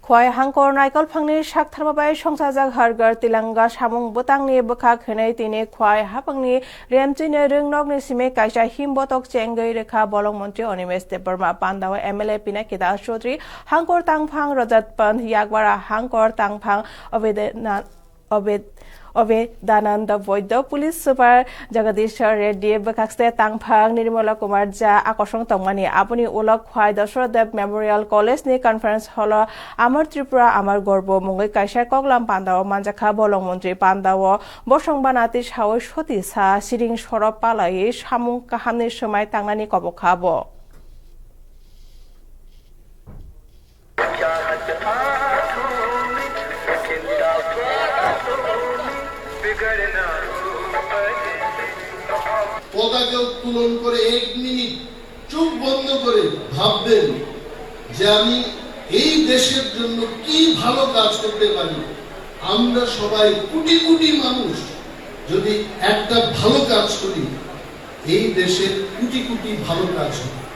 Khoi hangkor naikol phangni shak tharmabai songchajak hargar tilanga samung botangni bokha khenai tini khoi hapangni remchine ringnokni sime kaisa himbotok chengai rekha bolong mantri Animesh Debarma Pandawa MLA Pinakida Chaudhary hangkor tangphang Rajat Pant Yagbara hangkor tangphang Ovedananda Boydo Police Super Jagadishwar Reddy Bakakste Tangphang Nirmala Kumar Ja Akosong Tongmani Apuni Ulok Khwai Dashradev Memorial College ni Conference Hall Amar Tripura Amar Gorbo Mungai Kaisa Koglam Pandawa Manjakha Bolong Mantri Pandawa Bosong Banati Sawo Shoti Sa Siring Sorop Palai Samung Kahamni Somai Tangnani Kobokhabo পতাকা উত্তোলন করে 1 minute চোখ বন্ধ করে ভাববেন যে আমি এই দেশের জন্য কি ভালো কাজ করতে পারি। আমরা সবাই কোটি কোটি মানুষ যদি একটা ভালো কাজ করি এই দেশের কোটি কোটি ভালো কাজ হবে।